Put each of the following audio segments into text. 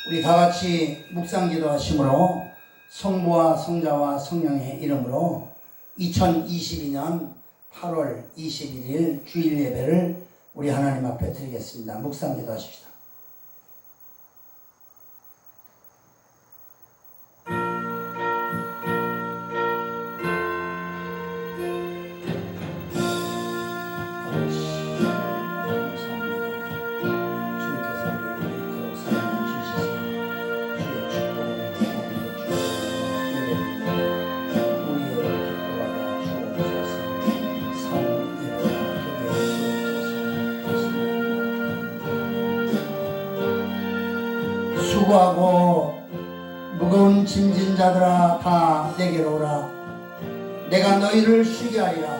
우리 다 같이 묵상기도 하심으로 성부와 성자와 성령의 이름으로 2022년 8월 21일 주일 예배를 우리 하나님 앞에 드리겠습니다. 묵상기도 하십시다. 수고하고 무거운 짐진 자들아 다 내게로 오라. 내가 너희를 쉬게 하리라.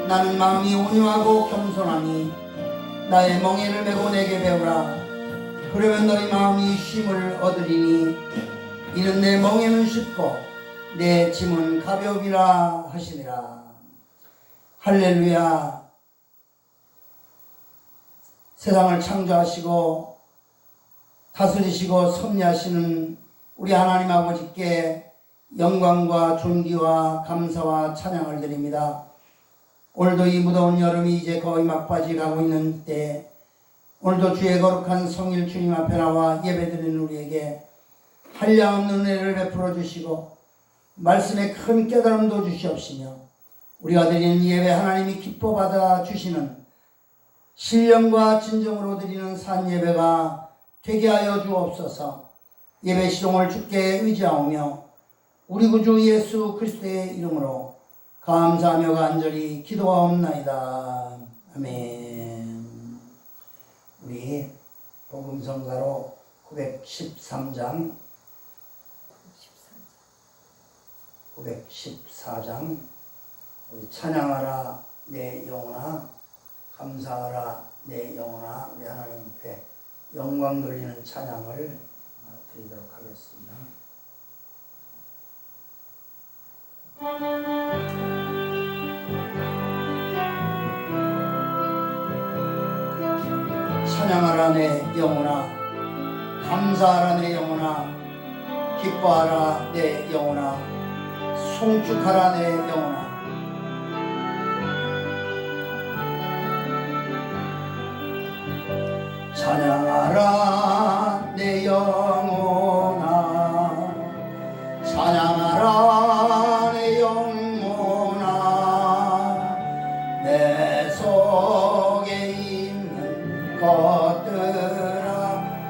나는 마음이 온유하고 겸손하니 나의 멍에를 메고 내게 배우라. 그러면 너희 마음이 쉼을 얻으리니 이는 내 멍에는 쉽고 내 짐은 가벼우리라 하시니라. 할렐루야. 세상을 창조하시고 다스리시고 섭리하시는 우리 하나님 아버지께 영광과 존귀와 감사와 찬양을 드립니다. 오늘도 이 무더운 여름이 이제 거의 막바지 가고 있는 때에 오늘도 주의 거룩한 성일 주님 앞에 나와 예배드리는 우리에게 한량없는 은혜를 베풀어 주시고 말씀에 큰 깨달음도 주시옵시며 우리가 드리는 예배 하나님이 기뻐 받아 주시는 신령과 진정으로 드리는 산 예배가 되게 하여 주옵소서. 예배 시종을 주께 의지하오며 우리 구주 예수 그리스도의 이름으로 감사하며 간절히 기도하옵나이다. 아멘. 우리 복음성가로 913장 우리 찬양하라 내 영혼아 감사하라 내 영혼아 우리 하나님 앞에 영광 돌리는 찬양을 드리도록 하겠습니다. 찬양하라 내 영혼아 감사하라 내 영혼아 기뻐하라 내 영혼아 송축하라 내 영혼아 찬양하라 내 영혼아 찬양하라 내 영혼아 내 속에 있는 것들아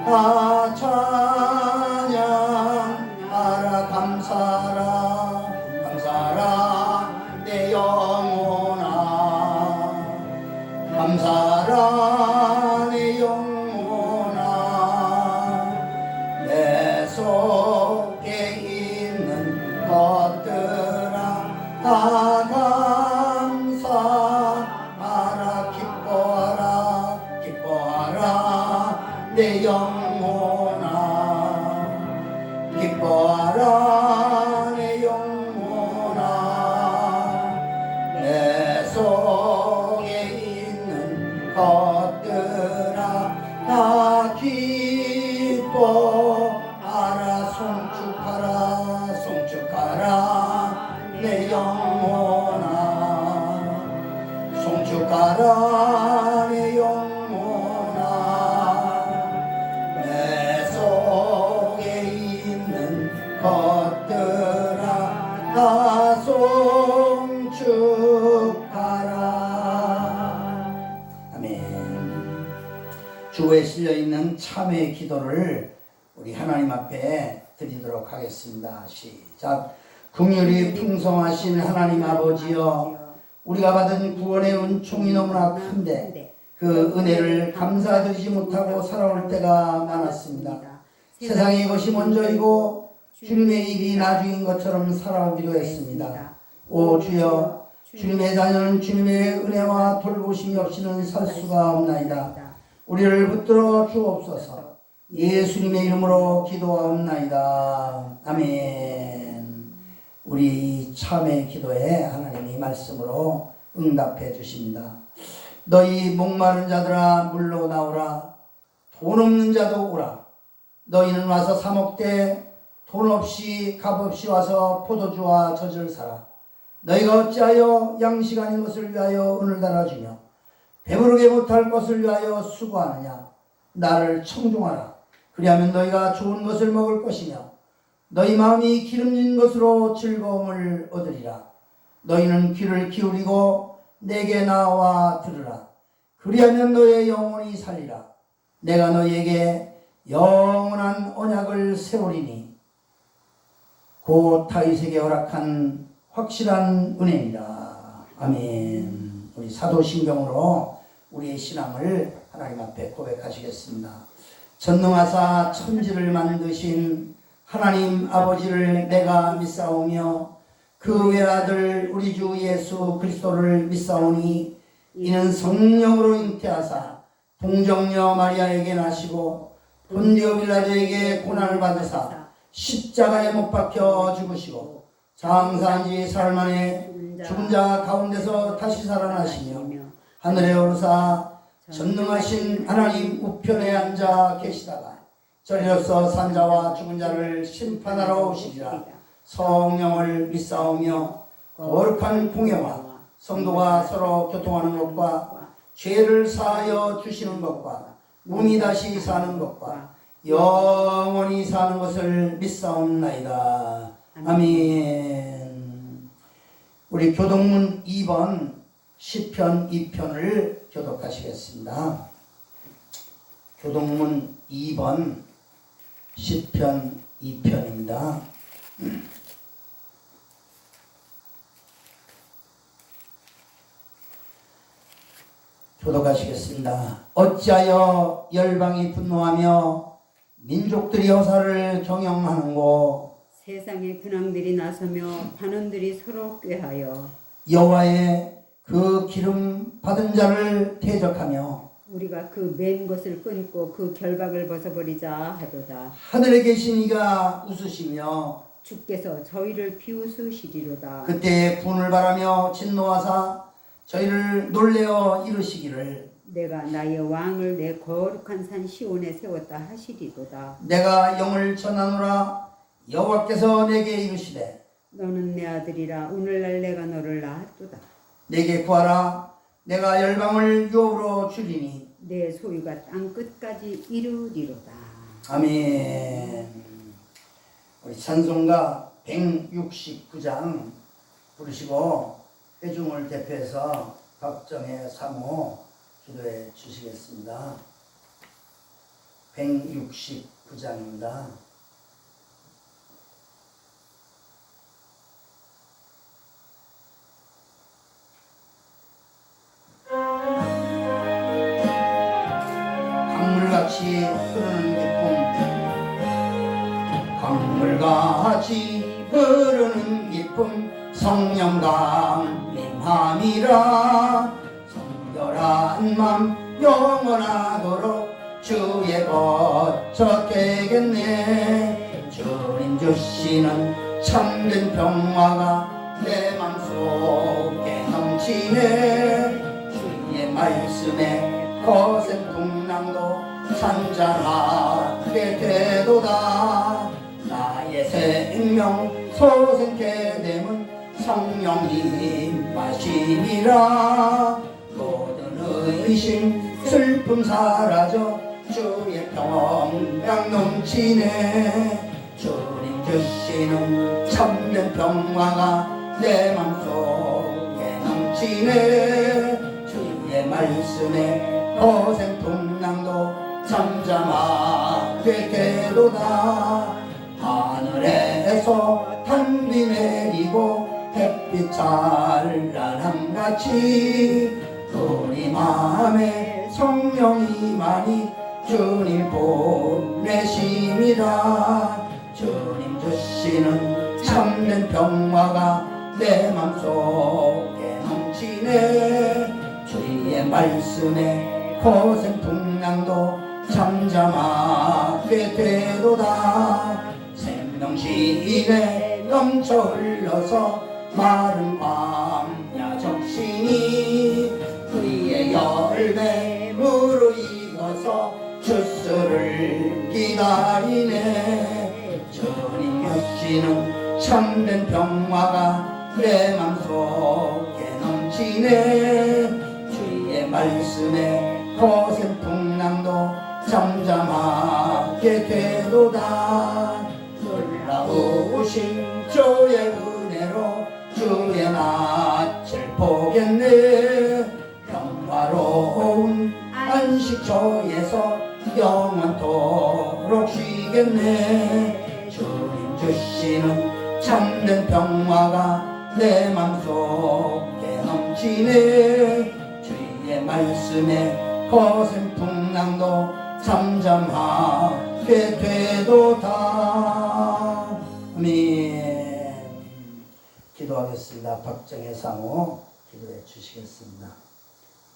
다 찬양하라 감사하라 감사하라 내 영혼아 감사하라 내 영혼아 속에 있는 것들아 다 감사하라 기뻐하라 기뻐하라 내 영혼아 기뻐하라 내 영혼아 내 속에 있는 것들아 다 기뻐 송축하라 송축하라 내 영혼아 송축하라 내 영혼아 내 속에 있는 것들아 다 송축하라. 아멘. 주에 실려있는 참회의 기도를 우리 하나님 앞에 드리도록 하겠습니다. 시작. 긍휼이 풍성하신 하나님 아버지여 우리가 받은 구원의 은총이 너무나 큰데 그 은혜를 감사드리지 못하고 살아올 때가 많았습니다. 세상의 것이 먼저이고 주님의 일이 나중인 것처럼 살아오기도 했습니다. 오 주여 주님의 자녀는 주님의 은혜와 돌보심이 없이는 살 수가 없나이다. 우리를 붙들어 주옵소서. 예수님의 이름으로 기도하옵나이다. 아멘. 우리 참회 기도에 하나님이 말씀으로 응답해 주십니다. 너희 목마른 자들아 물러 나오라. 돈 없는 자도 오라. 너희는 와서 사 먹되 돈 없이 값 없이 와서 포도주와 젖을 사라. 너희가 어찌하여 양식 아닌 것을 위하여 은을 달아주며 배부르게 못할 것을 위하여 수고하느냐. 나를 청종하라. 그리하면 너희가 좋은 것을 먹을 것이며 너희 마음이 기름진 것으로 즐거움을 얻으리라. 너희는 귀를 기울이고 내게 나와 들으라. 그리하면 너희의 영혼이 살리라. 내가 너희에게 영원한 언약을 세우리니 곧 다윗에게 허락한 확실한 은혜니라. 아멘. 우리 사도신경으로 우리의 신앙을 하나님 앞에 고백하시겠습니다. 전능하사 천지를 만드신 하나님 아버지를 내가 믿사오며 그 외아들 우리 주 예수 그리스도를 믿사오니 이는 성령으로 잉태하사 동정녀 마리아에게 나시고 본디오 빌라도에게 고난을 받으사 십자가에 못 박혀 죽으시고 장사한 지 사흘 만에 죽은 자 가운데서 다시 살아나시며 하늘에 오르사 전능하신 하나님 우편에 앉아 계시다가 저리로서 산자와 죽은 자를 심판하러 오시리라. 성령을 믿사오며 거룩한 공예와 성도가 서로 교통하는 것과 죄를 사하여 주시는 것과 몸이 다시 사는 것과 영원히 사는 것을 믿사옵나이다. 아멘. 우리 교독문 2번 시편 2편을 교독하시겠습니다. 교독문 2번 시편 2편입니다. 교독하시겠습니다. 어찌하여 열방이 분노하며 민족들이 여사를 경영하는고 세상의 근왕들이 나서며 반원들이 서로 꾀하여 여호와의 그 기름 받은 자를 대적하며 우리가 그 맨 것을 끊고 그 결박을 벗어버리자 하도다. 하늘에 계신 이가 웃으시며 주께서 저희를 비웃으시리로다. 그때 분을 바라며 진노하사 저희를 놀래어 이르시기를 내가 나의 왕을 내 거룩한 산 시온에 세웠다 하시리로다. 내가 영을 전하노라. 여호와께서 내게 이르시되 너는 내 아들이라 오늘날 내가 너를 낳았도다. 내게 구하라. 내가 열방을 유업으로 주리니 내 소유가 땅 끝까지 이르리로다. 아멘. 우리 찬송가 169장 부르시고 회중을 대표해서 박정혜 사모 기도해 주시겠습니다. 169장입니다. 강물같이 흐르는 기쁨, 강물같이 흐르는 기쁨, 성령 강림함이라. 성결한 맘 영원하도록 주의 거처 되겠네. 주님 주시는 참된 평화가 내 맘속에 넘치네. 주의 말씀에 거센 풍랑도 잔잔하게 되도다. 나의 생명 소생케 됨은 성령이 마시니라. 모든 의심 슬픔 사라져 주의 평강 넘치네. 주님 주시는 참된 평화가 내 맘속에 넘치네. 주의 말씀에 거센 풍랑도 잠잠하게 되도다. 하늘에서 단비 내리고 햇빛 찬란함같이 우리 마음에 성령이 많이 주님 보내심이라. 주님 주시는 참된 평화가 내 맘속에 넘치네. 주의 말씀에 거센 풍랑도 잠잠하게 되도다. 생명시에 넘쳐 흘러서 마른 광야 적신이 그의 열매 무르익어서 주스를 기다리네. 주님 주시는 참된 평화가 내 맘속에 넘치네. 주의 말씀에 거센 풍랑도 잠잠하게 되도다. 놀라우신 주의 은혜로 주의 낯을 보겠네. 평화로운 안식처에서 영원토록 쉬겠네. 주님 주시는 참된 평화가 내 맘속에 넘치네. 주의 말씀에 거센 풍랑도 잠잠하게 되도다. 아멘. 기도하겠습니다. 박정혜 사모 기도해 주시겠습니다.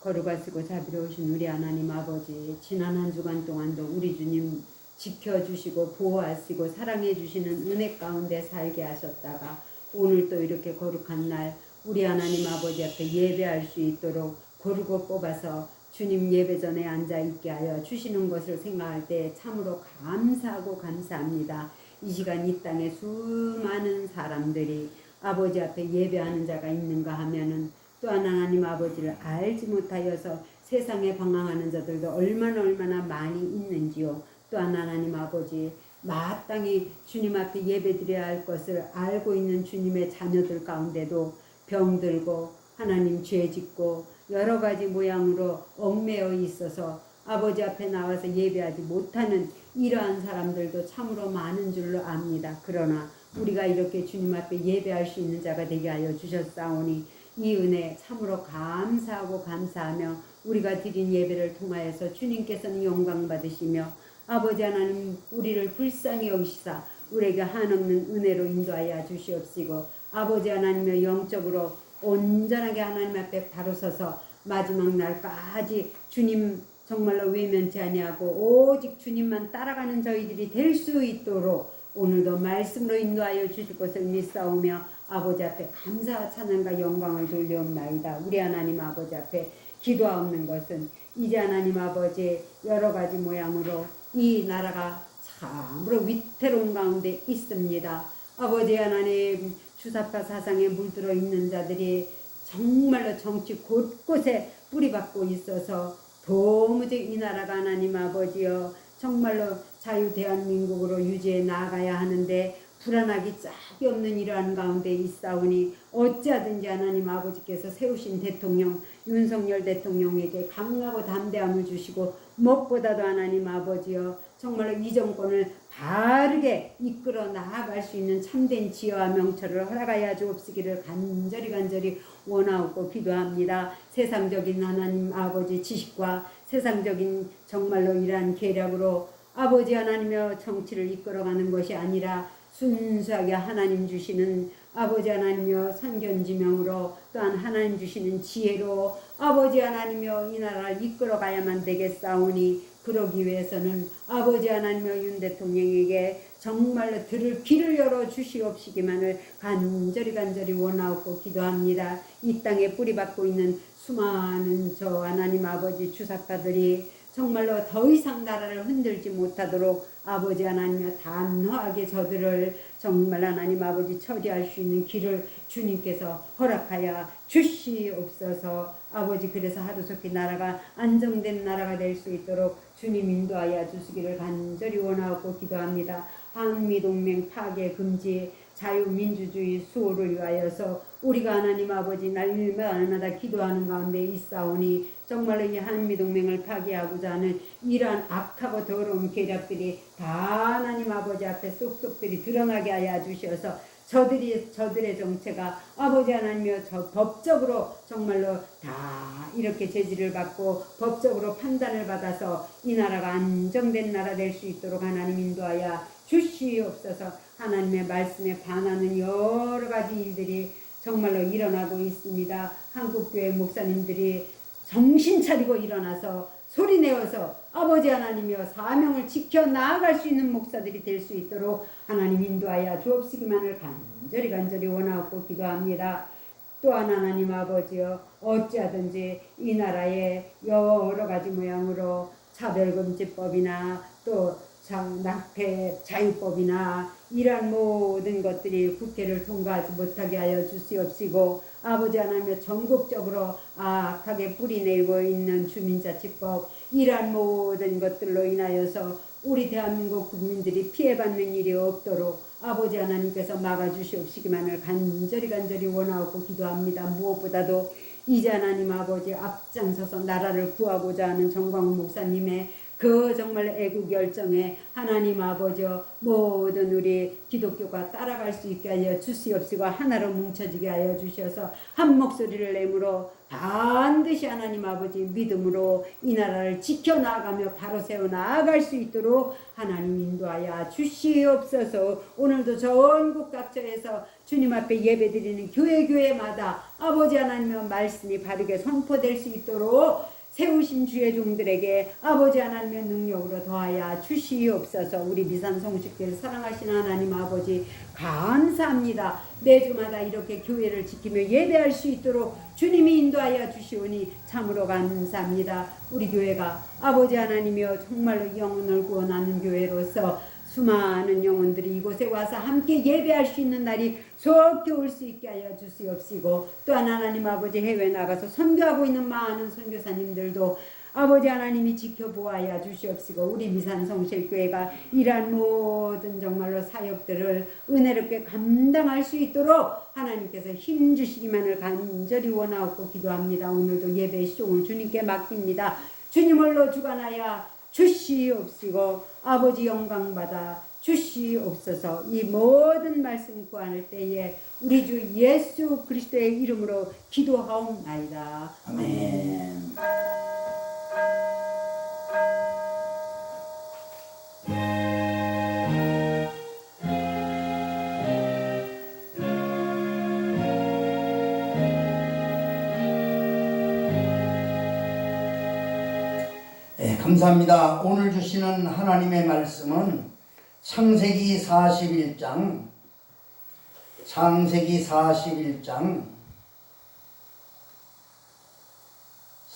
거룩하시고 자비로우신 우리 하나님 아버지, 지난 한 주간 동안도 우리 주님 지켜주시고 보호하시고 사랑해 주시는 은혜 가운데 살게 하셨다가 오늘 또 이렇게 거룩한 날 우리 하나님 아버지 앞에 예배할 수 있도록 고르고 뽑아서 주님 예배전에 앉아 있게 하여 주시는 것을 생각할 때 참으로 감사하고 감사합니다. 이 시간 이 땅에 수많은 사람들이 아버지 앞에 예배하는 자가 있는가 하면은 또한 하나님 아버지를 알지 못하여서 세상에 방황하는 자들도 얼마나 많이 있는지요. 또한 하나님 아버지 마땅히 주님 앞에 예배드려야 할 것을 알고 있는 주님의 자녀들 가운데도 병들고 하나님 죄짓고 여러 가지 모양으로 얽매여 있어서 아버지 앞에 나와서 예배하지 못하는 이러한 사람들도 참으로 많은 줄로 압니다. 그러나 우리가 이렇게 주님 앞에 예배할 수 있는 자가 되게 하여 주셨사오니 이 은혜 참으로 감사하고 감사하며 우리가 드린 예배를 통하여서 주님께서는 영광 받으시며 아버지 하나님 우리를 불쌍히 여기시사 우리에게 한없는 은혜로 인도하여 주시옵시고 아버지 하나님의 영적으로 온전하게 하나님 앞에 바로 서서 마지막 날까지 주님 정말로 외면치 아니하고 오직 주님만 따라가는 저희들이 될 수 있도록 오늘도 말씀으로 인도하여 주실 것을 믿사오며 아버지 앞에 감사와 찬양과 영광을 돌려옵나이다. 우리 하나님 아버지 앞에 기도하옵는 것은 이제 하나님 아버지 여러 가지 모양으로 이 나라가 참으로 위태로운 가운데 있습니다. 아버지 하나님 주사파 사상에 물들어 있는 자들이 정말로 정치 곳곳에 뿌리박고 있어서 도무지 이 나라가 하나님 아버지여 정말로 자유 대한민국으로 유지해 나아가야 하는데 불안하기 짝이 없는 이러한 가운데 있사오니 어찌하든지 하나님 아버지께서 세우신 대통령 윤석열 대통령에게 강하고 담대함을 주시고 무엇보다도 하나님 아버지여 정말로 이 정권을 바르게 이끌어 나아갈 수 있는 참된 지혜와 명철을 허락하여 주옵시기를 간절히 원하옵고 기도합니다. 세상적인 하나님 아버지 지식과 세상적인 정말로 이러한 계략으로 아버지 하나님여 정치를 이끌어가는 것이 아니라 순수하게 하나님 주시는 아버지 하나님여 선견지명으로 또한 하나님 주시는 지혜로 아버지 하나님여 이 나라를 이끌어가야만 되겠사오니 그러기 위해서는 아버지 하나님여 윤 대통령에게 정말로 들을 귀를 열어 주시옵시기만을 간절히 원하옵고 기도합니다. 이 땅에 뿌리박고 있는 수많은 저 하나님 아버지 주사파들이 정말로 더 이상 나라를 흔들지 못하도록 아버지 하나님여 단호하게 저들을 정말 하나님 아버지 처리할 수 있는 길을 주님께서 허락하여 주시옵소서. 아버지 그래서 하루속히 나라가 안정된 나라가 될 수 있도록 주님 인도하여 주시기를 간절히 원하고 기도합니다. 한미동맹 파괴 금지 자유민주주의 수호를 위하여서 우리가 하나님 아버지 날마다 기도하는 가운데 있사오니 정말로 이 한미동맹을 파괴하고자 하는 이러한 악하고 더러운 계략들이 다 하나님 아버지 앞에 쏙쏙들이 드러나게 하여 주셔서 저들의 정체가 아버지 하나님여 저 법적으로 정말로 다 이렇게 제지를 받고 법적으로 판단을 받아서 이 나라가 안정된 나라 될 수 있도록 하나님 인도하여 주시옵소서. 하나님의 말씀에 반하는 여러 가지 일들이 정말로 일어나고 있습니다. 한국교회 목사님들이 정신 차리고 일어나서 소리내어서 아버지 하나님이여 사명을 지켜 나아갈 수 있는 목사들이 될 수 있도록 하나님 인도하여 주옵시기만을 간절히 원하고 기도합니다. 또한 하나님 아버지여 어찌하든지 이 나라의 여러 가지 모양으로 차별금지법이나 또 낙태 자유법이나 이러한 모든 것들이 국회를 통과하지 못하게 하여 주시옵시고, 아버지 하나님 전국적으로 악하게 뿌리내리고 있는 주민자치법, 이러한 모든 것들로 인하여서 우리 대한민국 국민들이 피해받는 일이 없도록 아버지 하나님께서 막아주시옵시기만을 간절히 원하고 기도합니다. 무엇보다도 이제 하나님 아버지 앞장서서 나라를 구하고자 하는 정광훈 목사님의 그 정말 애국 열정에 하나님 아버지 모든 우리 기독교가 따라갈 수 있게 하여 주시옵시고, 하나로 뭉쳐지게 하여 주셔서 한 목소리를 내므로 반드시 하나님 아버지 믿음으로 이 나라를 지켜나가며 바로 세워나갈 수 있도록 하나님 인도하여 주시옵소서. 오늘도 전국 각처에서 주님 앞에 예배드리는 교회마다 아버지 하나님의 말씀이 바르게 선포될 수 있도록 세우신 주의 종들에게 아버지 하나님의 능력으로 더하여 주시옵소서. 우리 미산성식교를 사랑하시는 하나님 아버지 감사합니다. 매주마다 이렇게 교회를 지키며 예배할 수 있도록 주님이 인도하여 주시오니 참으로 감사합니다. 우리 교회가 아버지 하나님이여 정말로 영혼을 구원하는 교회로서 수많은 영혼들이 이곳에 와서 함께 예배할 수 있는 날이 속히 올 수 있게 하여 주시옵시고, 또한 하나님 아버지 해외 나가서 선교하고 있는 많은 선교사님들도 아버지 하나님이 지켜보아야 주시옵시고, 우리 미산성실교회가 이러한 모든 정말로 사역들을 은혜롭게 감당할 수 있도록 하나님께서 힘주시기만을 간절히 원하옵고 기도합니다. 오늘도 예배 시종을 주님께 맡깁니다. 주님을로 주관하여 주시옵시고 아버지 영광받아 주시옵소서. 이 모든 말씀 구할 때에 우리 주 예수 그리스도의 이름으로 기도하옵나이다. 아멘. 감사합니다. 오늘 주시는 하나님의 말씀은 창세기 41장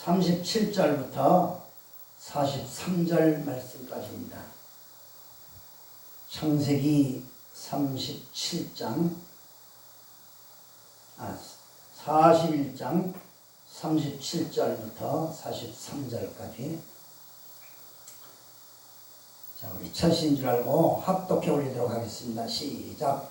37절부터 43절 말씀까지입니다. 창세기 41장 37절부터 43절까지. 자, 우리 첫신 줄 알고 합독해 올리도록 하겠습니다. 시작.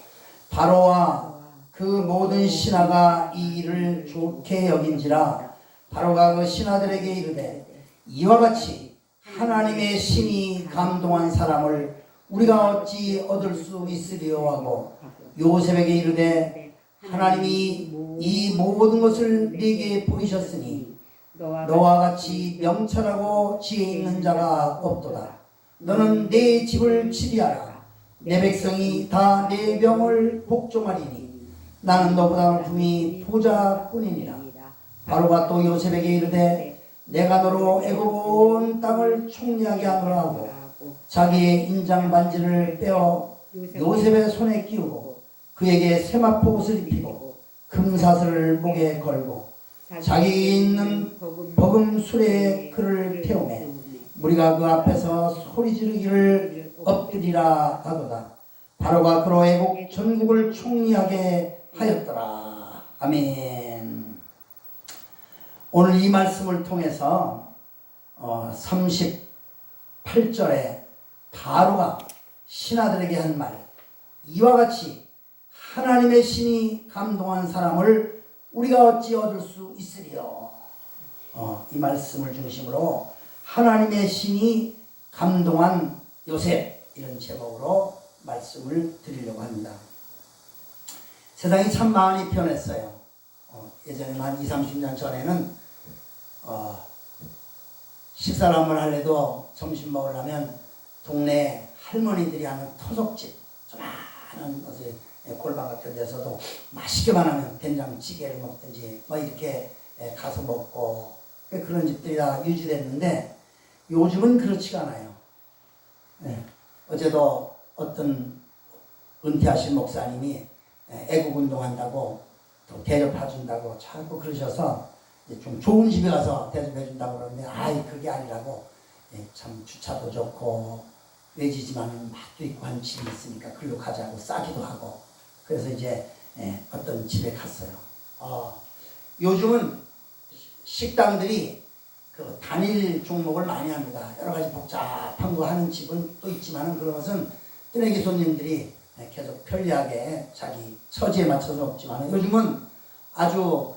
바로와 그 모든 신하가 이 일을 좋게 여긴지라 바로가 그 신하들에게 이르되, 이와 같이 하나님의 신이 감동한 사람을 우리가 어찌 얻을 수 있으리요 하고 요셉에게 이르되, 하나님이 이 모든 것을 네게 보이셨으니 너와 같이 명철하고 지혜 있는 자가 없도다. 너는 내 집을 지리하라. 내 백성이 다 내 명을 복종하리니 나는 너보다 높음이 부자뿐이니라. 바로가 또 요셉에게 이르되, 내가 너로 애굽 온 땅을 총리하게 하노라 하고 자기의 인장 반지를 빼어 요셉의 손에 끼우고 그에게 세마포 옷을 입히고 금사슬을 목에 걸고 자기 있는 버금 수레에 그를 태우매 우리가 그 앞에서 소리 지르기를 엎드리라 하도다. 바로가 그로 애국 전국을 총리하게 하였더라. 아멘. 오늘 이 말씀을 통해서 38절에 바로가 신하들에게 한 말, 이와 같이 하나님의 신이 감동한 사람을 우리가 어찌 얻을 수 있으리요. 이 말씀을 중심으로 하나님의 신이 감동한 요셉, 이런 제목으로 말씀을 드리려고 합니다. 세상이 참 많이 변했어요. 예전에 한 20, 30년 전에는 식사를 한번 하려도 점심 먹으려면 동네 할머니들이 하는 토속집, 조그마한 골방 같은 데서도 맛있게만 하면 된장찌개를 먹든지 이렇게 가서 먹고, 그런 집들이 다 유지됐는데 요즘은 그렇지가 않아요. 어제도 어떤 은퇴하신 목사님이 애국운동한다고 또 대접해준다고 자꾸 그러셔서 좀 좋은 집에 가서 대접해준다고 그러는데, 그게 아니라고 참 주차도 좋고 외지지만 맛도 있고 한 집이 있으니까 글로 가자고 싸기도 하고 그래서 이제 어떤 집에 갔어요. 요즘은 식당들이 그 단일 종목을 많이 합니다. 여러 가지 복잡한 거 하는 집은 또 있지만 그것은 뜨내기 손님들이 계속 편리하게 자기 처지에 맞춰서 먹지만 요즘은 아주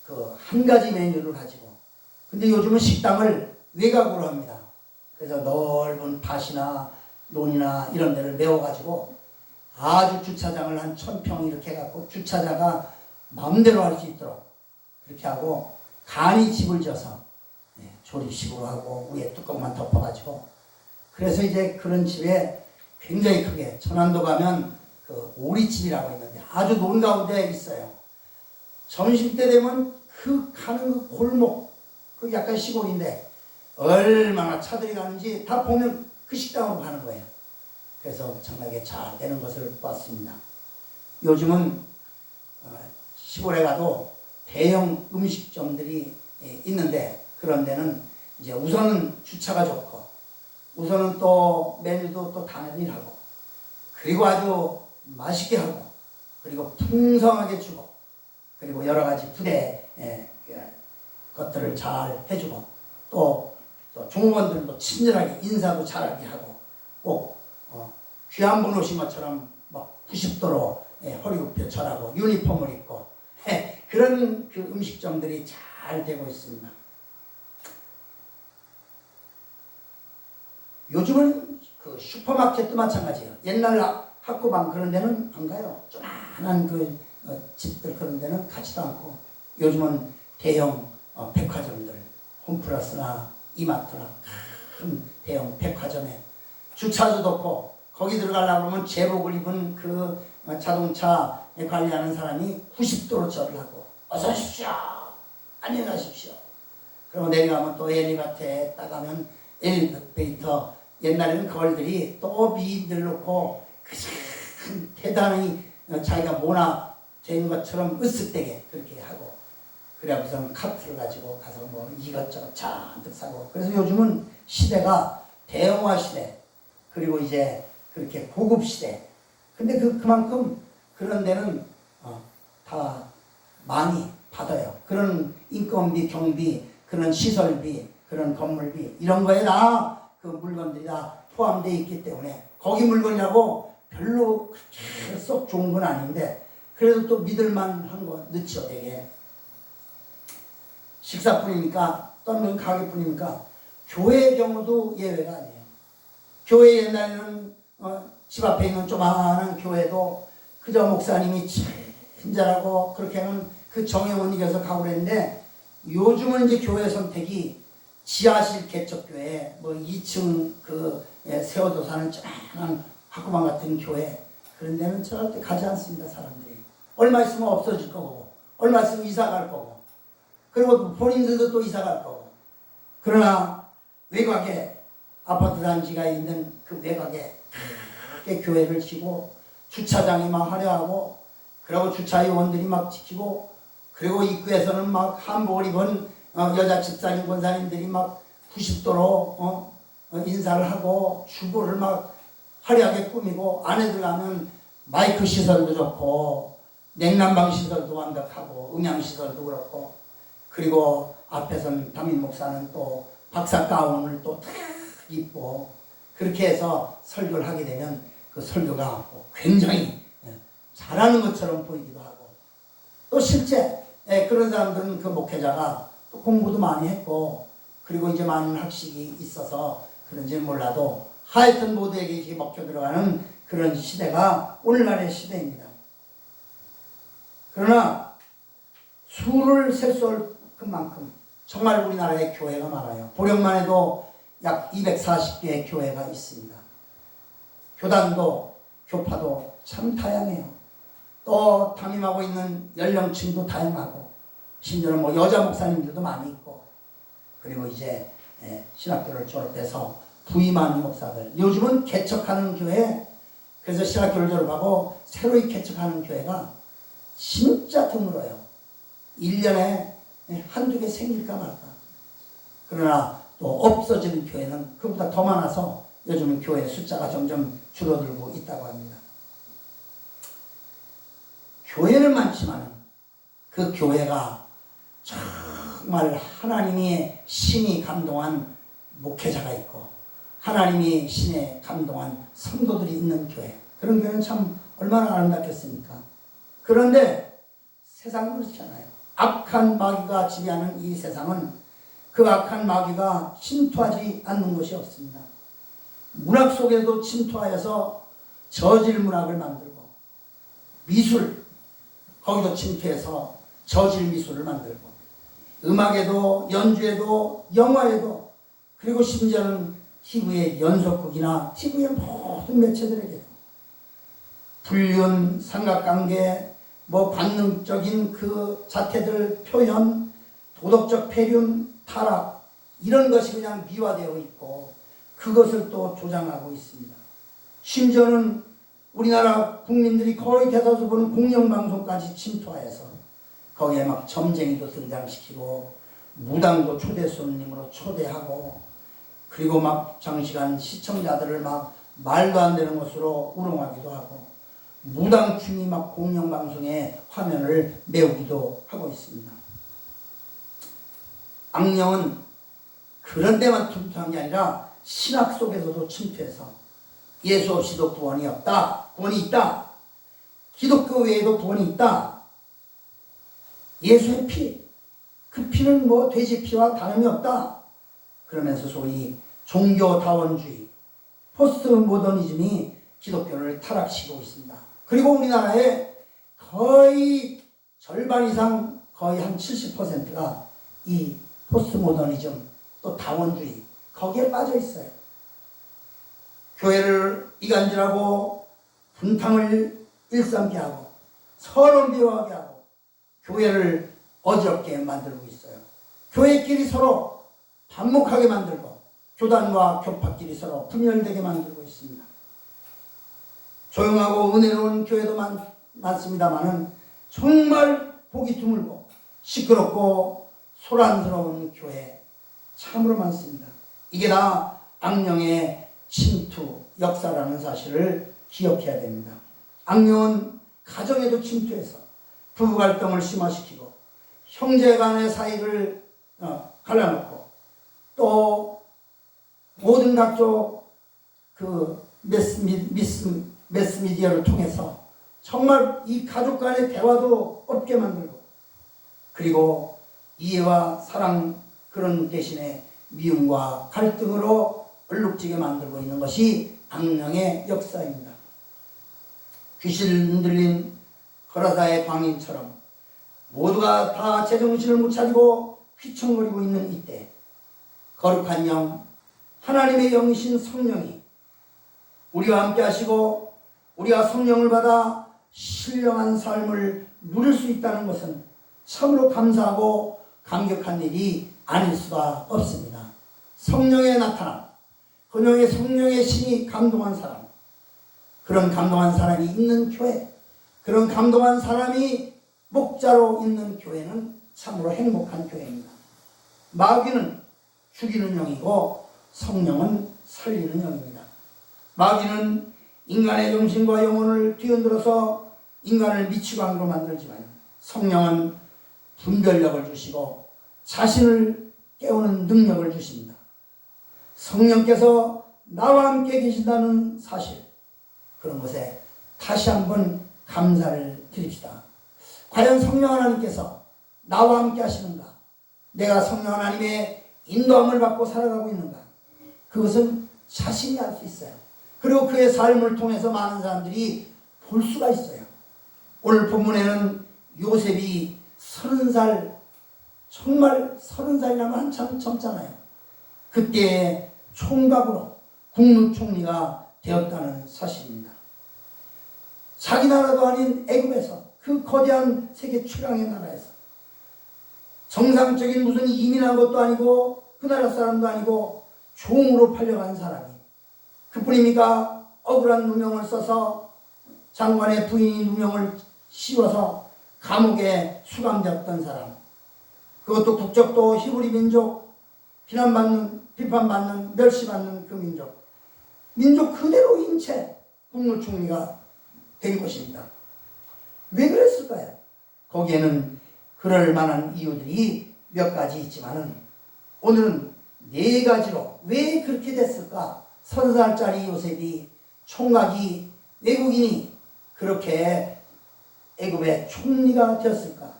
그 한 가지 메뉴를 가지고 근데 요즘은 식당을 외곽으로 합니다. 그래서 넓은 밭이나 논이나 이런 데를 메워가지고 아주 주차장을 한 1000평 이렇게 해갖고 주차자가 마음대로 할 수 있도록 그렇게 하고 간이 집을 져서 조립식으로 하고 위에 뚜껑만 덮어가지고 그래서 이제 그런 집에 굉장히 크게 천안도 가면 그 오리집이라고 있는데 아주 논가운데 있어요. 점심때 되면 그 가는 그 골목 그 약간 시골인데 얼마나 차들이 가는지 다 보면 그 식당으로 가는 거예요. 그래서 엄청나게 잘 되는 것을 봤습니다. 요즘은 시골에 가도 대형 음식점들이 있는데 그런 데는 이제 우선은 주차가 좋고 우선은 또 메뉴도 또 단일하고 그리고 아주 맛있게 하고 그리고 풍성하게 주고 그리고 여러 가지 부대 것들을 잘 해주고 또 종업원들도 친절하게 인사도 잘하게 하고 꼭 귀한 분 오신 것처럼 막 90도로 허리 굽혀 절하고 유니폼을 입고 그런 그 음식점들이 잘 되고 있습니다. 요즘은 그 슈퍼마켓도 마찬가지예요. 옛날 학구방 그런 데는 안 가요. 조그만한 그 집들 그런 데는 가지도 않고 요즘은 대형 백화점들 홈플러스나 이마트나 큰 대형 백화점에 주차도 좋고 거기 들어가려고 하면 제복을 입은 그 자동차 관리하는 사람이 90도로 절을 하고 어서 오십시오. 안녕하십시오. 그리고 내려가면 또 엘리베이터에 따가면 엘리베이터 옛날에는 걸들이 또 미인들 놓고 그 대단히 자기가 모나 된 것처럼 으쓱대게 그렇게 하고 그래 무슨 카트를 가지고 가서 뭐 이것저것 잔뜩 사고 그래서 요즘은 시대가 대형화 시대 그리고 이제 그렇게 고급 시대 근데 그만큼 그런 데는 다 많이 받아요. 그런 인건비, 경비, 그런 시설비, 그런 건물비 이런 거에 다 그 물건들이 다 포함되어 있기 때문에 거기 물건이라고 별로 그렇게 썩 좋은 건 아닌데 그래도 또 믿을만한 거 넣죠. 되게 식사뿐이니까 또는 가게뿐이니까 교회의 경우도 예외가 아니에요. 교회 옛날에는 집 앞에 있는 조그마한 교회도 그저 목사님이 친절하고 그렇게 하면 그 정에 못 이겨서 가고 그랬는데 요즘은 이제 교회 선택이 지하실 개척교회 뭐 2층 그 세워도 사는 조그마한 학구방 같은 교회 그런 데는 절대 가지 않습니다. 사람들이 얼마 있으면 없어질 거고 얼마 있으면 이사 갈 거고 그리고 본인들도 또 이사 갈 거고 그러나 외곽에 아파트 단지가 있는 그 외곽에 크게 교회를 치고 주차장이 막 화려하고 그리고 주차 요원들이 막 지키고 그리고 입구에서는 막 한복을 입은 여자 집사님 권사님들이 막 90도로 인사를 하고 주보를 막 화려하게 꾸미고 안에 들어가면 마이크 시설도 좋고 냉난방 시설도 완벽하고 음향 시설도 그렇고 그리고 앞에서는 담임 목사는 또 박사 가운을 또 탁 입고 그렇게 해서 설교를 하게 되면 그 설교가 굉장히 잘하는 것처럼 보이기도 하고 또 실제 그런 사람들은 그 목회자가 또 공부도 많이 했고 그리고 이제 많은 학식이 있어서 그런지 몰라도 하여튼 모두에게 이렇게 먹혀 들어가는 그런 시대가 오늘날의 시대입니다. 그러나 수를 셀 수 없을 그만큼 정말 우리나라에 교회가 많아요. 보령만 해도 약 240개의 교회가 있습니다. 교단도 교파도 참 다양해요. 또 담임하고 있는 연령층도 다양하고 심지어는 뭐 여자 목사님들도 많이 있고 그리고 이제 신학교를 졸업해서 부임하는 목사들 요즘은 개척하는 교회 그래서 신학교를 졸업하고 새로이 개척하는 교회가 진짜 드물어요. 1년에 한두 개 생길까 말까. 그러나 또 없어지는 교회는 그보다 더 많아서 요즘은 교회 숫자가 점점 줄어들고 있다고 합니다. 교회는 많지만 그 교회가 정말 하나님의 신이 감동한 목회자가 있고 하나님이 신에 감동한 성도들이 있는 교회, 그런 교회는 참 얼마나 아름답겠습니까? 그런데 세상은 그렇지 않아요. 악한 마귀가 지배하는 이 세상은 그 악한 마귀가 침투하지 않는 것이 없습니다. 문학 속에도 침투하여서 저질 문학을 만들고, 미술 거기도 침투해서 저질 미술을 만들고, 음악에도 연주에도 영화에도, 그리고 심지어는 TV의 연속극이나 TV의 모든 매체들에게도 불륜, 삼각관계, 관능적인 그 자태들 표현, 도덕적 폐륜, 타락, 이런 것이 그냥 미화되어 있고 그것을 또 조장하고 있습니다. 심지어는 우리나라 국민들이 거의 대다수 보는 공영방송까지 침투하여서 거기에 막 점쟁이도 등장시키고 무당도 초대 손님으로 초대하고, 그리고 막 장시간 시청자들을 막 말도 안 되는 것으로 우롱하기도 하고, 무당충이 막 공영방송의 화면을 메우기도 하고 있습니다. 악령은 그런 데만 침투한 게 아니라 신학 속에서도 침투해서 예수 없이도 구원이 없다, 구원이 있다, 기독교 외에도 구원이 있다, 예수의 피, 그 피는 돼지 피와 다름이 없다, 그러면서 소위 종교다원주의, 포스트 모더니즘이 기독교를 타락시키고 있습니다. 그리고 우리나라의 거의 절반 이상, 거의 한 70%가 이 포스트 모더니즘, 또 다원주의, 거기에 빠져 있어요. 교회를 이간질하고 분탕을 일삼게 하고 서로 미워하게 하고 교회를 어지럽게 만들고 있어요. 교회끼리 서로 반목하게 만들고 교단과 교파끼리 서로 분열되게 만들고 있습니다. 조용하고 은혜로운 교회도 많습니다만은 정말 보기 드물고 시끄럽고 소란스러운 교회 참으로 많습니다. 이게 다 악령의 침투 역사라는 사실을 기억해야 됩니다. 악령은 가정에도 침투해서 부부 갈등을 심화시키고 형제 간의 사이를 갈라놓고, 또 모든 각종 그 매스미디어를 통해서 정말 이 가족 간의 대화도 없게 만들고, 그리고 이해와 사랑, 그런 대신에 미움과 갈등으로 얼룩지게 만들고 있는 것이 악령의 역사입니다. 귀신 들린 거라사의 광인처럼 모두가 다 제정신을 못 차리고 휘청거리고 있는 이때 거룩한 영, 하나님의 영이신 성령이 우리와 함께 하시고 우리가 성령을 받아 신령한 삶을 누릴 수 있다는 것은 참으로 감사하고 감격한 일이 아닐 수가 없습니다. 성령의 나타남, 그녀의 성령의 신이 감동한 사람, 그런 감동한 사람이 있는 교회, 그런 감동한 사람이 목자로 있는 교회는 참으로 행복한 교회입니다. 마귀는 죽이는 영이고 성령은 살리는 영입니다. 마귀는 인간의 정신과 영혼을 뒤흔들어서 인간을 미치광으로 만들지만 성령은 분별력을 주시고 자신을 깨우는 능력을 주십니다. 성령께서 나와 함께 계신다는 사실, 그런 것에 다시 한번 감사를 드립시다. 과연 성령 하나님께서 나와 함께 하시는가? 내가 성령 하나님의 인도함을 받고 살아가고 있는가? 그것은 자신이 알 수 있어요. 그리고 그의 삶을 통해서 많은 사람들이 볼 수가 있어요. 오늘 본문에는 요셉이 30살, 정말 30살이라면 한참 젊잖아요. 그때 총각으로 국무총리가 되었다는 사실입니다. 자기 나라도 아닌 애굽에서, 그 거대한 세계 최강의 나라에서 정상적인 무슨 이민한 것도 아니고 그 나라 사람도 아니고 종으로 팔려간 사람이, 그뿐입니까? 억울한 누명을 써서 장관의 부인이 누명을 씌워서 감옥에 수감되었던 사람, 그것도 국적도 히브리 민족, 비판받는, 멸시받는 그 민족 그대로인 채 국무총리가 된 것입니다. 왜 그랬을까요? 거기에는 그럴 만한 이유들이 몇 가지 있지만은 오늘은 네 가지로 왜 그렇게 됐을까? 30살짜리 요셉이 총각이 외국인이 그렇게 애굽의 총리가 되었을까?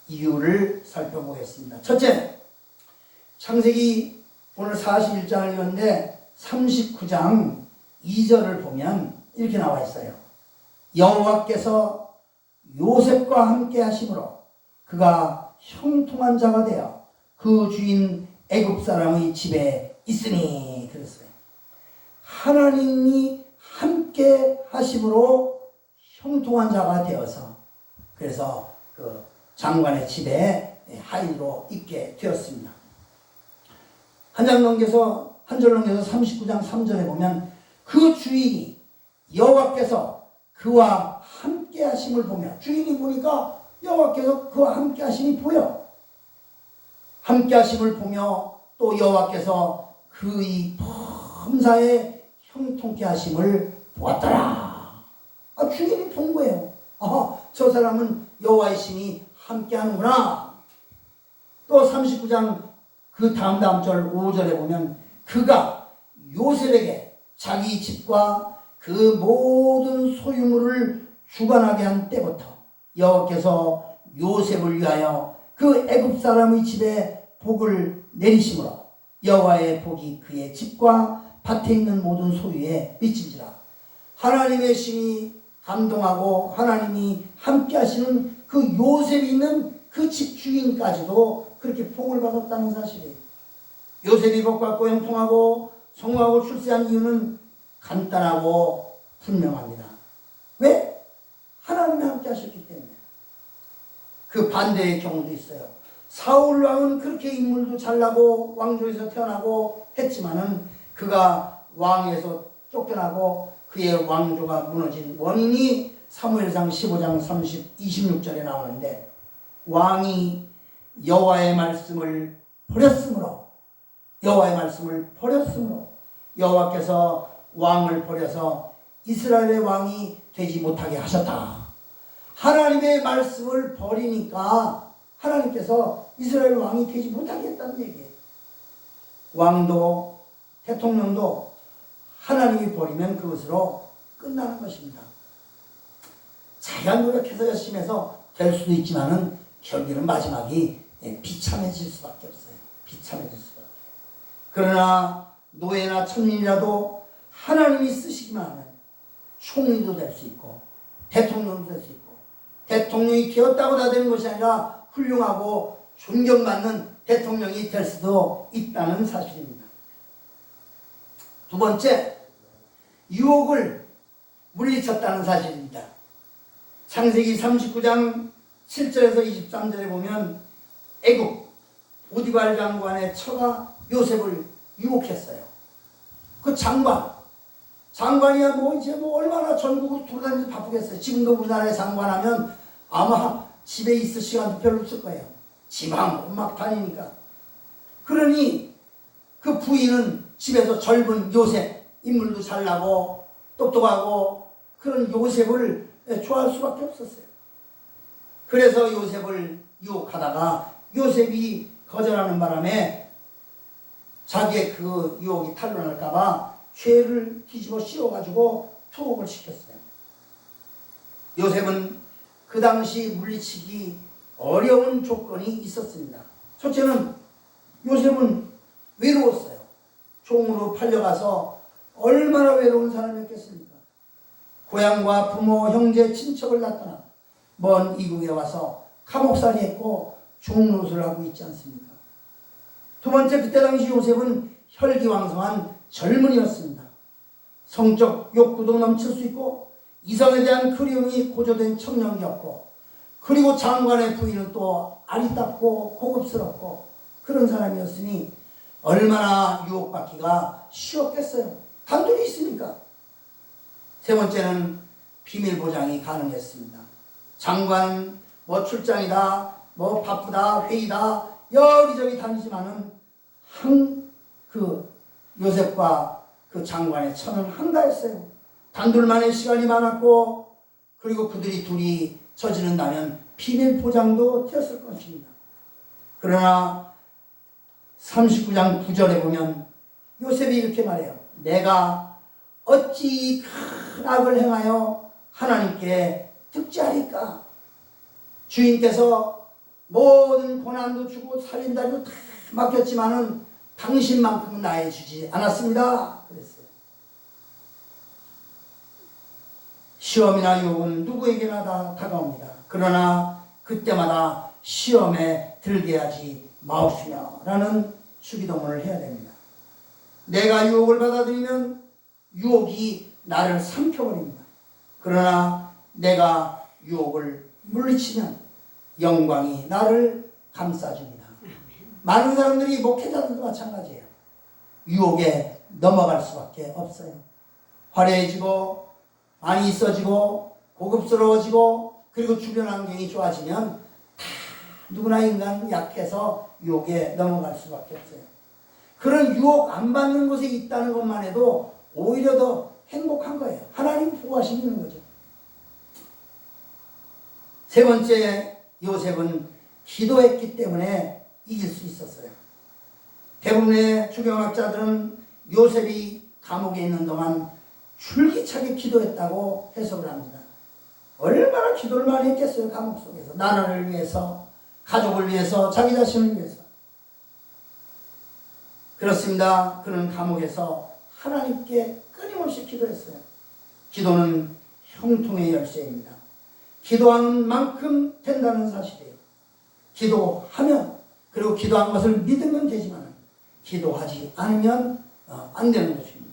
이유를 살펴보겠습니다. 첫째, 창세기 오늘 41장을 읽었는데 39장 2절을 보면 이렇게 나와 있어요. 여호와께서 요셉과 함께 하심으로 그가 형통한 자가 되어 그 주인 애굽 사람의 집에 있으니 그랬어요. 하나님이 함께 하심으로 형통한 자가 되어서 그래서 그 장관의 집에 하인으로 있게 되었습니다. 한 절 넘겨서 39장 3절에 보면 그 주인이 여호와께서 그와 함께 하심을 보며 주인이 보니까 여호와께서 그와 함께 하심이 보여. 함께 하심을 보며 또 여호와께서 그의 범사에 형통케 하심을 보았더라. 주인이 본 거예요. 저 사람은 여호와의 신이 함께 하는구나. 또 39장 그 다음 절 5절에 보면 그가 요셉에게 자기 집과 그 모든 소유물을 주관하게 한 때부터 여호와께서 요셉을 위하여 그 애굽 사람의 집에 복을 내리심으로 여호와의 복이 그의 집과 밭에 있는 모든 소유에 미친지라. 하나님의 신이 감동하고 하나님이 함께 하시는 그 요셉이 있는 그 집 주인까지도 그렇게 복을 받았다는 사실이에요. 요셉이 복받고 형통하고 성공하고 출세한 이유는 간단하고 분명합니다. 왜? 하나님이 함께 하셨기 때문에. 그 반대의 경우도 있어요. 사울 왕은 그렇게 인물도 잘나고 왕조에서 태어나고 했지만은 그가 왕에서 쫓겨나고 그의 왕조가 무너진 원인이 사무엘상 15장 26절에 나오는데 왕이 여호와의 말씀을 버렸으므로 여호와께서 왕을 버려서 이스라엘의 왕이 되지 못하게 하셨다. 하나님의 말씀을 버리니까 하나님께서 이스라엘 왕이 되지 못하게 했다는 얘기예요. 왕도 대통령도 하나님이 버리면 그것으로 끝나는 것입니다. 자기가 노력해서 열심히 해서 될 수도 있지만은 결국에는 마지막이 비참해질 수밖에 없어요. 비참해질 수밖에. 그러나 노예나 천민이라도 하나님이 쓰시기만 하면 총리도 될 수 있고 대통령도 될 수 있고 대통령이 되었다고 다 되는 것이 아니라 훌륭하고 존경받는 대통령이 될 수도 있다는 사실입니다. 두 번째, 유혹을 물리쳤다는 사실입니다. 창세기 39장 7절에서 23절에 보면 애굽 보디발 장관의 처가 요셉을 유혹했어요. 그 장관이야 이제 얼마나 전국을 돌아다니면서 바쁘겠어요. 지금도 우리나라에 장관하면 아마 집에 있을 시간도 별로 없을 거예요. 지방 막 다니니까. 그러니 그 부인은 집에서 젊은 요셉, 인물도 잘나고 똑똑하고 그런 요셉을 좋아할 수밖에 없었어요. 그래서 요셉을 유혹하다가 요셉이 거절하는 바람에 자기의 그 유혹이 탄로날까봐 죄를 뒤집어 씌워가지고 투옥을 시켰어요. 요셉은 그 당시 물리치기 어려운 조건이 있었습니다. 첫째는 요셉은 외로웠어요. 종으로 팔려가서 얼마나 외로운 사람이었겠습니까? 고향과 부모, 형제, 친척을 낳거나 먼 이국에 와서 감옥살이 했고 종노릇을 하고 있지 않습니까? 두 번째, 그때 당시 요셉은 혈기왕성한 젊은이였습니다. 성적 욕구도 넘칠 수 있고 이성에 대한 그리움이 고조된 청년이었고 그리고 장관의 부인은 또 아리답고 고급스럽고 그런 사람이었으니 얼마나 유혹받기가 쉬웠겠어요. 단둘이 있으니까. 세 번째는 비밀 보장이 가능했습니다. 장관 출장이다 바쁘다 회의다 여기저기 다니지만은 그 요셉과 그 장관의 처는 한가했어요. 단둘만의 시간이 많았고, 그리고 그들이 둘이 저지른다면 비밀 포장도 되었을 것입니다. 그러나 39장 9절에 보면 요셉이 이렇게 말해요. 내가 어찌 큰 악을 행하여 하나님께 득지하리까? 주인께서 모든 고난도 주고 살인다리도 다 맡겼지만은 당신만큼은 나에 주지 않았습니다. 그랬어요. 시험이나 유혹은 누구에게나 다 다가옵니다. 그러나 그때마다 시험에 들게 하지 마옵시며 라는 주기도문을 해야 됩니다. 내가 유혹을 받아들이면 유혹이 나를 삼켜버립니다. 그러나 내가 유혹을 물리치면 영광이 나를 감싸줍니다. 많은 사람들이, 목회자들도 마찬가지예요. 유혹에 넘어갈 수밖에 없어요. 화려해지고 많이 있어지고 고급스러워지고 그리고 주변 환경이 좋아지면 다 누구나 인간 약해서 유혹에 넘어갈 수밖에 없어요. 그런 유혹 안 받는 곳에 있다는 것만 해도 오히려 더 행복한 거예요. 하나님 보호하시고 있는 거죠. 세 번째, 요셉은 기도했기 때문에 이길 수 있었어요. 대부분의 추경학자들은 요셉이 감옥에 있는 동안 줄기차게 기도했다고 해석을 합니다. 얼마나 기도를 많이 했겠어요. 감옥 속에서. 나라를 위해서, 가족을 위해서, 자기 자신을 위해서. 그렇습니다. 그는 감옥에서 하나님께 끊임없이 기도했어요. 기도는 형통의 열쇠입니다. 기도하는 만큼 된다는 사실이에요. 기도하면, 그리고 기도한 것을 믿으면 되지만 기도하지 않으면 안 되는 것입니다.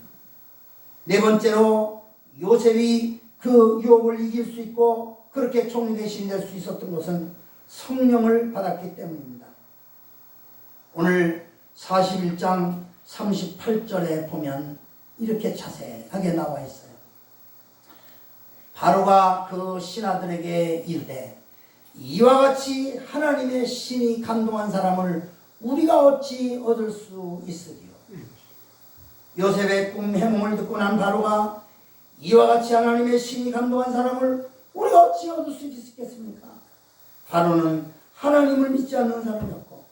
네 번째로, 요셉이 그 유혹을 이길 수 있고 그렇게 총리 대신이 될 수 있었던 것은 성령을 받았기 때문입니다. 오늘 41장 38절에 보면 이렇게 자세하게 나와 있어요. 바로가 그 신하들에게 이르되 이와 같이 하나님의 신이 감동한 사람을 우리가 어찌 얻을 수 있으리요. 요셉의 꿈 해몽을 듣고 난 바로가 이와 같이 하나님의 신이 감동한 사람을 우리가 어찌 얻을 수 있겠습니까? 바로는 하나님을 믿지 않는 사람이었고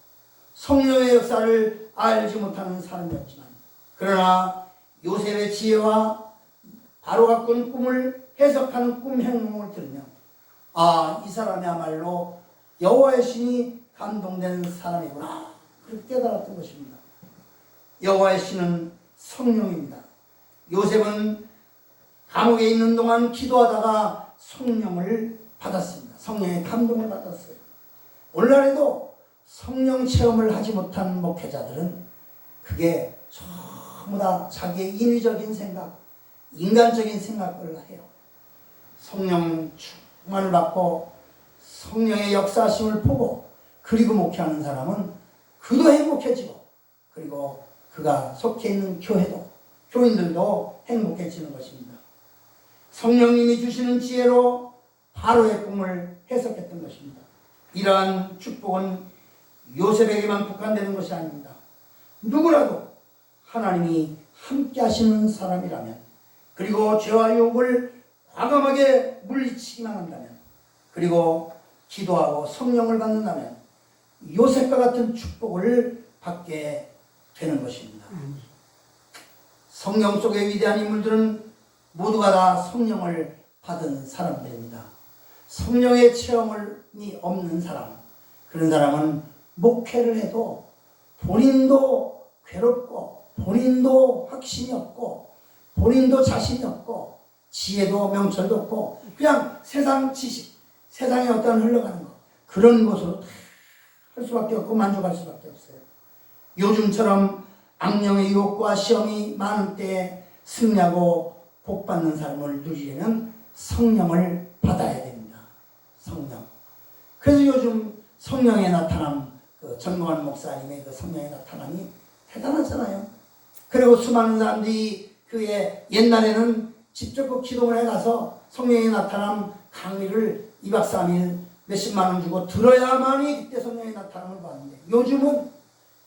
성령의 역사를 알지 못하는 사람이었지만, 그러나 요셉의 지혜와 바로가 꾼 꿈을 해석하는 꿈 해몽을 들으며 이 사람이야말로 여호와의 신이 감동된 사람이구나, 그렇게 깨달았던 것입니다. 여호와의 신은 성령입니다. 요셉은 감옥에 있는 동안 기도하다가 성령을 받았습니다. 성령의 감동을 받았어요. 오늘날에도 성령 체험을 하지 못한 목회자들은 그게 전부 다 자기의 인위적인 생각, 인간적인 생각을 해요. 성령 충만을 받고 성령의 역사하심을 보고 그리고 목회하는 사람은 그도 행복해지고, 그리고 그가 속해 있는 교회도, 교인들도 행복해지는 것입니다. 성령님이 주시는 지혜로 바로의 꿈을 해석했던 것입니다. 이러한 축복은 요셉에게만 국한되는 것이 아닙니다. 누구라도 하나님이 함께 하시는 사람이라면, 그리고 죄와 유혹을 과감하게 물리치기만 한다면, 그리고 기도하고 성령을 받는다면 요셉과 같은 축복을 받게 되는 것입니다. 성령 속의 위대한 인물들은 모두가 다 성령을 받은 사람들입니다. 성령의 체험이 없는 사람, 그런 사람은 목회를 해도 본인도 괴롭고 본인도 확신이 없고 본인도 자신이 없고 지혜도 명철도 없고 그냥 세상 지식, 세상에 어떤 흘러가는 것, 그런 것으로 다 할 수밖에 없고 만족할 수밖에 없어요. 요즘처럼 악령의 유혹과 시험이 많은 때에 승리하고 복받는 삶을 누리려면 성령을 받아야 됩니다. 성령. 그래서 요즘 성령의 나타남, 그 전광환 목사님의 그 성령의 나타남이 대단하잖아요. 그리고 수많은 사람들이 그의 옛날에는 직접 그 기도원에 가서 성령의 나타남 강의를 2박 3일 몇십만 원 주고 들어야만이 그때 성령의 나타남을 받는데, 요즘은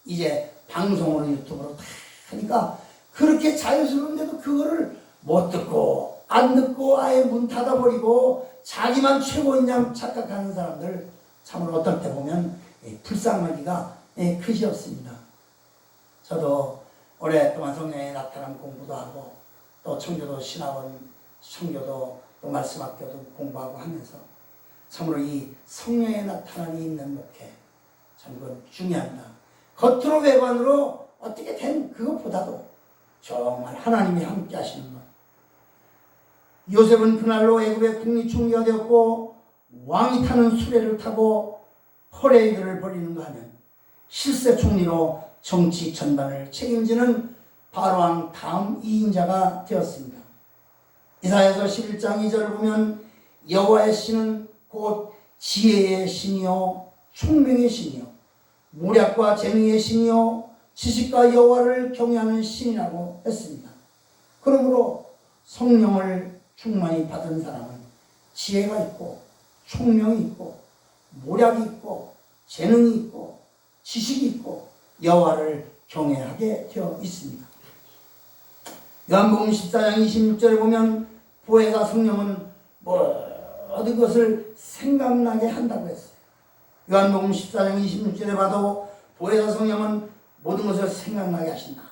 이제 방송으로 유튜브로 다 하니까 그렇게 자연스러운데도 그거를 못 듣고 안 듣고 아예 문 닫아버리고 자기만 최고인 양 착각하는 사람들 참으로 어떨 때 보면 불쌍하기가 그지없습니다. 저도 오랫동안 성령의 나타남 공부도 하고 또 청교도 신학원, 청교도 또 말씀학교도 공부하고 하면서 참으로 이 성령의 나타남이 있는 목회 참 그건 중요합니다. 겉으로 외관으로 어떻게 된 그것보다도 정말 하나님이 함께 하시는 것. 요셉은 그날로 애굽의 국립총리가 되었고 왕이 타는 수레를 타고 퍼레이드를 벌이는가 하면 실세 총리로 정치 전반을 책임지는 바로왕 다음 2인자가 되었습니다. 이사야서 11장 2절을 보면 여호와의 신은 곧 지혜의 신이요 총명의 신이요 모략과 재능의 신이요 지식과 여호와를 경외하는 신이라고 했습니다. 그러므로 성령을 충만히 받은 사람은 지혜가 있고 총명이 있고 모략이 있고 재능이 있고 지식이 있고 여호와를 경외하게 되어 있습니다. 요한복음 14장 26절에 보면 보혜사 성령은 모든 것을 생각나게 한다고 했어요. 요한복음 14장 26절에 봐도 보혜사 성령은 모든 것을 생각나게 하신다.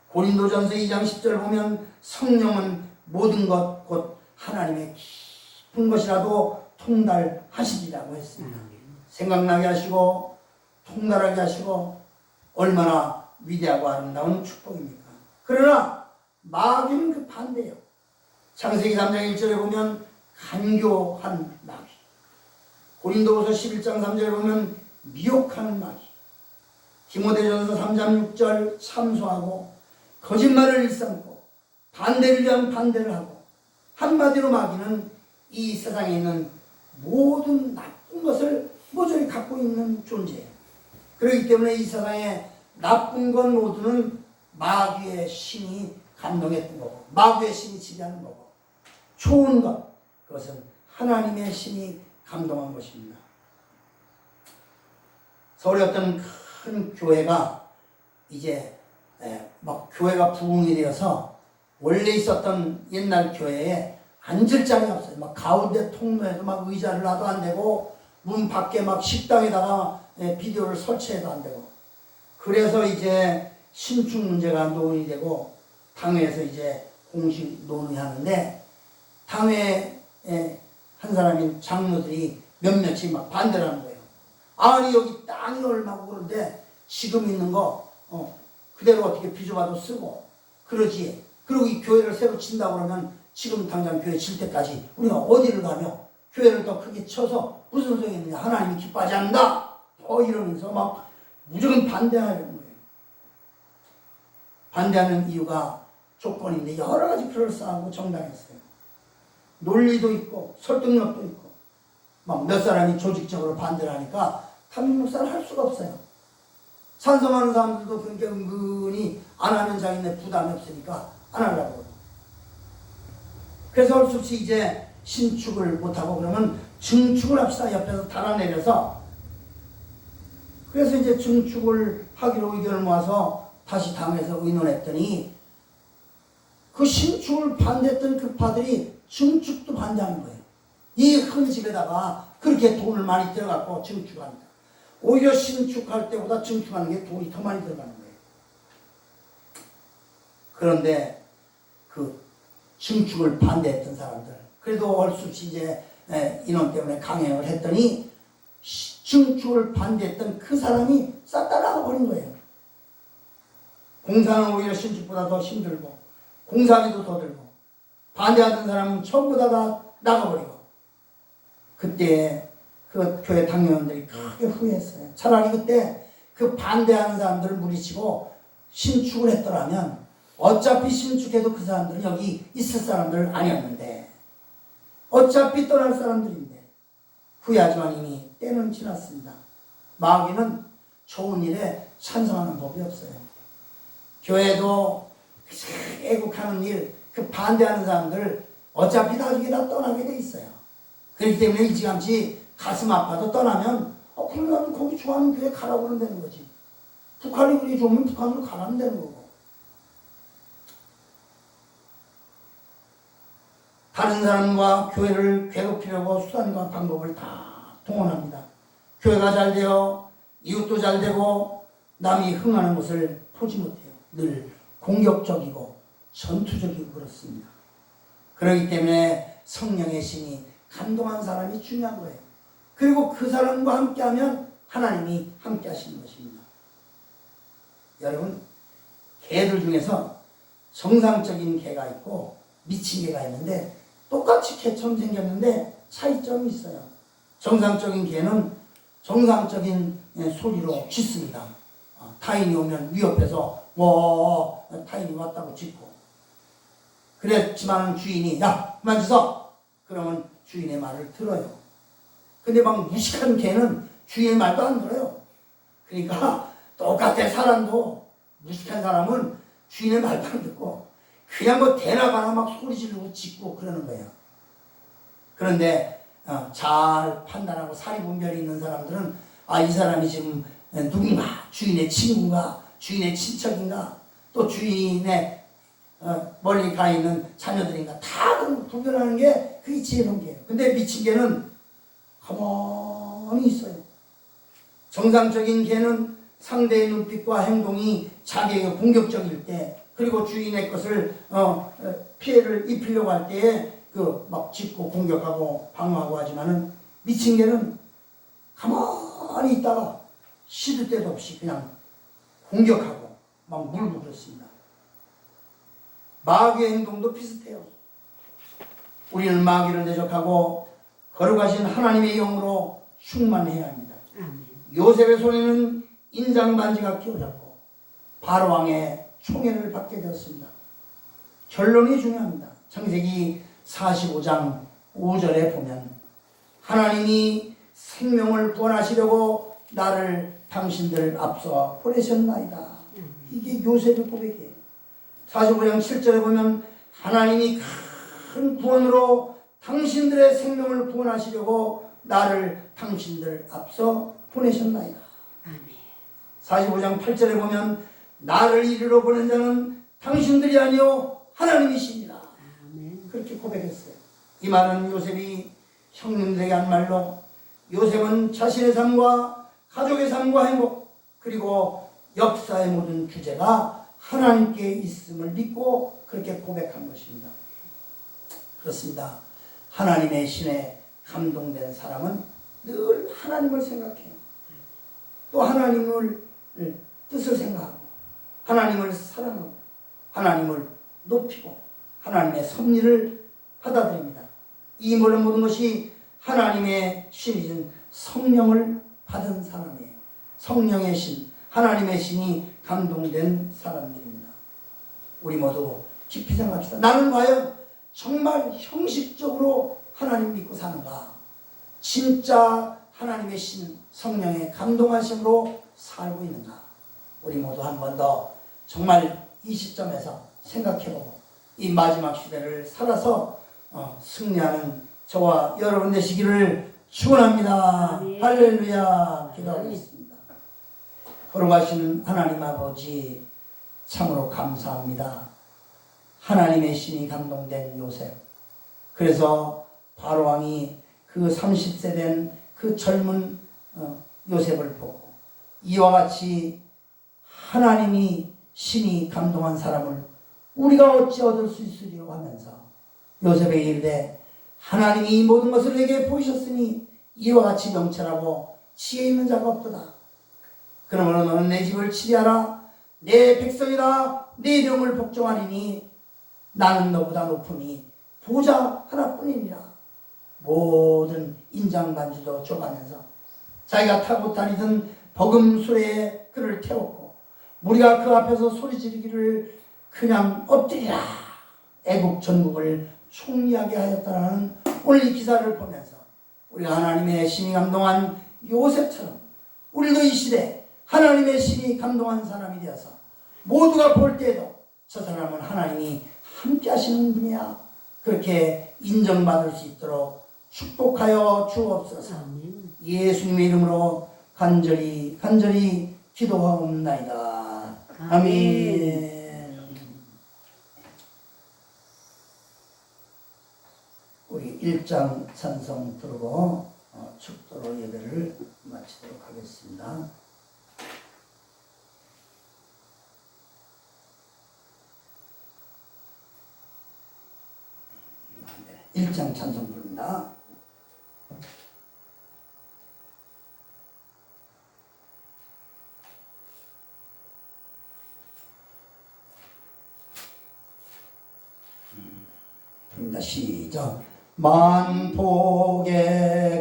고린도전서 2장 10절 보면 성령은 모든 것 곧 하나님의 깊은 것이라도 통달하시리라고 했습니다. 생각나게 하시고 통달하게 하시고 얼마나 위대하고 아름다운 축복입니까? 그러나 마귀는 그 반대예요. 창세기 3장 1절에 보면 간교한 마귀, 고린도후서 11장 3절에 보면 미혹하는 마귀, 디모데전서 3장 6절 참소하고 거짓말을 일삼고 반대를 위한 반대를 하고 한마디로 마귀는 이 세상에 있는 모든 나쁜 것을 모조리 갖고 있는 존재예요. 그렇기 때문에 이 세상에 나쁜 것 모두는 마귀의 신이 감동했던 거고 마귀의 신이 지배하는 거고 좋은 것 그것은 하나님의 신이 감동한 것입니다. 서울의 어떤 큰 교회가 이제 막 교회가 부흥이 되어서 원래 있었던 옛날 교회에 앉을 자리 없어요. 막 가운데 통로에도 막 의자를 놔도 안 되고 문 밖에 막 식당에다가 비디오를 설치해도 안 되고 그래서 이제 신축 문제가 논의 되고 당회에서 이제 공식 논의하는데 당회 한 사람인 장로들이 몇몇이 막 반대를 하는 거예요. 아니 여기 땅이 얼마고 그런데 지금 있는 거 그대로 어떻게 비좁아도 쓰고 그러지. 그리고 이 교회를 새로 친다고 그러면 지금 당장 교회 칠 때까지 우리가 어디를 가며 교회를 더 크게 쳐서 무슨 소용이 있느냐. 하나님이 기뻐하지 않는다. 이러면서 막 무조건 반대하려는 거예요. 반대하는 이유가 조건인데 여러 가지 그럴싸하고 정당했어요. 논리도 있고 설득력도 있고 막 몇 사람이 조직적으로 반대를 하니까 담임 목사를 할 수가 없어요. 찬성하는 사람들도 그러니까 은근히 안 하면 자기네 부담이 없으니까 안 하려고 그러고. 그래서 할 수 없이 이제 신축을 못하고 그러면 증축을 합시다. 옆에서 달아내려서 그래서 이제 증축을 하기로 의견을 모아서 다시 당에서 의논했더니 그 신축을 반대했던 그 파들이 증축도 반대하는 거예요. 이 큰 집에다가 그렇게 돈을 많이 들어갖고 증축합니다. 오히려 신축할 때보다 증축하는 게 돈이 더 많이 들어가는 거예요. 그런데 그 증축을 반대했던 사람들 그래도 할 수 없이 이제 인원 때문에 강행을 했더니 증축을 반대했던 그 사람이 싹 다 나가버린 거예요. 공사는 오히려 신축보다 더 힘들고 공사비도 더 들고 반대하던 사람은 전부 다 나가버리고 그때 그 교회 당회원들이 크게 후회했어요. 차라리 그때 그 반대하는 사람들을 물리치고 신축을 했더라면 어차피 신축해도 그 사람들은 여기 있을 사람들 아니었는데 어차피 떠날 사람들인데 후회하지만 이미 때는 지났습니다. 마귀는 좋은 일에 찬성하는 법이 없어요. 교회도 애국하는 일, 그 반대하는 사람들 어차피 나중에 다 떠나게 돼 있어요. 그렇기 때문에 일찌감치 가슴 아파도 떠나면 그러면 거기 좋아하는 교회 가라고 그러면 되는 거지. 북한이 우리 좋으면 북한으로 가면 되는 거고. 다른 사람과 교회를 괴롭히려고 수단과 방법을 다 동원합니다. 교회가 잘 되어 이웃도 잘 되고 남이 흥하는 것을 보지 못해요. 늘 공격적이고 전투적이고 그렇습니다. 그렇기 때문에 성령의 신이 감동한 사람이 중요한 거예요. 그리고 그 사람과 함께하면 하나님이 함께 하시는 것입니다. 여러분, 개들 중에서 정상적인 개가 있고 미친 개가 있는데 똑같이 개처럼 생겼는데 차이점이 있어요. 정상적인 개는 정상적인 소리로 짖습니다. 타인이 오면 위협해서 타인이 왔다고 짖고, 그랬지만 주인이 야 그만 짖어 그러면 주인의 말을 들어요. 근데 막 무식한 개는 주인의 말도 안 들어요. 그러니까 똑같아. 사람도 무식한 사람은 주인의 말도 안 듣고 그냥 뭐 대나가나 막 소리 지르고 짖고 그러는 거예요. 그런데 잘 판단하고 사리분별이 있는 사람들은 이 사람이 지금 누군가, 주인의 친구인가, 주인의 친척인가, 또 주인의 멀리 가 있는 자녀들인가, 다 구별하는 게 그게 지혜로운 게예요. 근데 미친 개는 가만히 있어요. 정상적인 개는 상대의 눈빛과 행동이 자기에게 공격적일 때, 그리고 주인의 것을 피해를 입히려고 할 때에 막 짖고 공격하고 방어하고 하지만은, 미친 개는 가만히 있다가 시도 때도 없이 그냥 공격하고 막 물고 그렇습니다. 마귀의 행동도 비슷해요. 우리는 마귀를 대적하고 거룩하신 하나님의 영으로 충만해야 합니다. 요셉의 손에는 인장반지가 끼워졌고 바로왕의 총애를 받게 되었습니다. 결론이 중요합니다. 창세기 45장 5절에 보면 하나님이 생명을 구원하시려고 나를 당신들 앞서 보내셨나이다. 이게 요셉의 고백이에요. 45장 7절에 보면 하나님이 큰 구원으로 당신들의 생명을 구원하시려고 나를 당신들 앞서 보내셨나이다. 45장 8절에 보면 나를 이리로 보낸 자는 당신들이 아니요 하나님이십니다. 그렇게 고백했어요. 이 말은 요셉이 형님들에게 한 말로, 요셉은 자신의 삶과 가족의 삶과 행복, 그리고 역사의 모든 주제가 하나님께 있음을 믿고 그렇게 고백한 것입니다. 그렇습니다. 하나님의 신에 감동된 사람은 늘 하나님을 생각해요. 또 하나님을 뜻을 생각하고 하나님을 사랑하고 하나님을 높이고 하나님의 섭리를 받아들입니다. 이 모든 것이 하나님의 신이신 성령을 받은 사람이에요. 성령의 신, 하나님의 신이 감동된 사람들입니다. 우리 모두 깊이 생각합시다. 나는 과연 정말 형식적으로 하나님 믿고 사는가? 진짜 하나님의 신, 성령의 감동하심으로 살고 있는가? 우리 모두 한 번 더 정말 이 시점에서 생각해보고 이 마지막 시대를 살아서 승리하는 저와 여러분 되시기를 축원합니다. 할렐루야. 기도하겠습니다. 거룩하신 하나님 아버지, 참으로 감사합니다. 하나님의 신이 감동된 요셉, 그래서 바로왕이 그 30세 된 그 젊은 요셉을 보고 이와 같이 하나님이 신이 감동한 사람을 우리가 어찌 얻을 수 있으리요 하면서 요셉에게 이르되 하나님이 이 모든 것을 내게 보이셨으니 이와 같이 명철하고 지혜 있는 자가 없도다. 그러므로 너는 내 집을 치리하라. 내 백성이다. 내 명을 복종하리니 나는 너보다 높으니 보좌 하나뿐이니라. 모든 인장반지도 줘가면서 자기가 타고 다니던 버금수레에 그를 태웠고 무리가 그 앞에서 소리 지르기를 그냥 엎드리라. 애국 전국을 총리하게 하였다라는 오늘 이 기사를 보면서 우리가 하나님의 신이 감동한 요셉처럼 우리도 이 시대 하나님의 신이 감동한 사람이 되어서 모두가 볼 때에도 저 사람은 하나님이 함께 하시는 분이야, 그렇게 인정받을 수 있도록 축복하여 주옵소서. 예수님의 이름으로 간절히 기도하옵나이다. 아멘. 아멘. 우리 1장 찬송 들고 축도로 예배를 마치도록 하겠습니다. 1장 찬송 부릅니다. 부릅니다. 시작. 만복의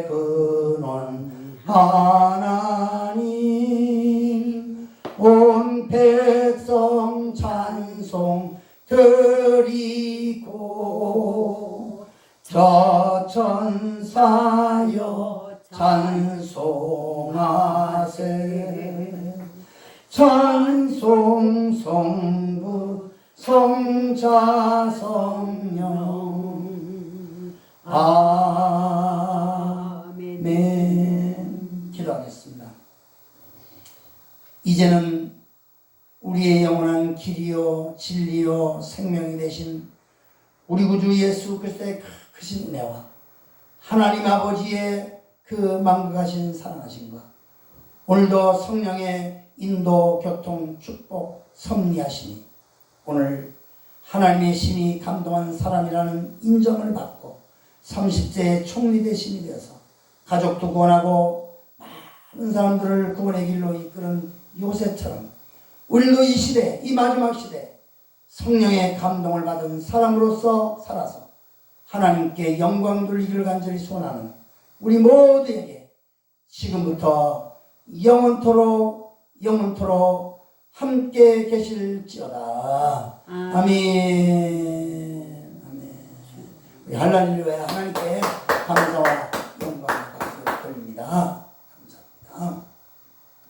근원 하나님, 온 백성 찬송 드리고, 저 천사여 찬송하세. 찬송 성부 성자 성령. 아멘. 기도하겠습니다. 이제는 우리의 영원한 길이요 진리요 생명이 되신 우리 구주 예수 그리스도의 크신 은혜와 하나님 아버지의 그 만극하신 사랑하심과 오늘도 성령의 인도 교통 축복 섭리하시니 오늘 하나님의 신이 감동한 사람이라는 인정을 받고 30세의 총리 대신이 되어서 가족도 구원하고 많은 사람들을 구원의 길로 이끄는 요셉처럼 우리도 이 시대, 이 마지막 시대 성령의 감동을 받은 사람으로서 살아서 하나님께 영광 돌리기를 간절히 소원하는 우리 모두에게 지금부터 영원토록 함께 계실지어다. 아멘. 아멘. 우리 할렐루야 하나님께 감사와 영광을 받고 돌립니다.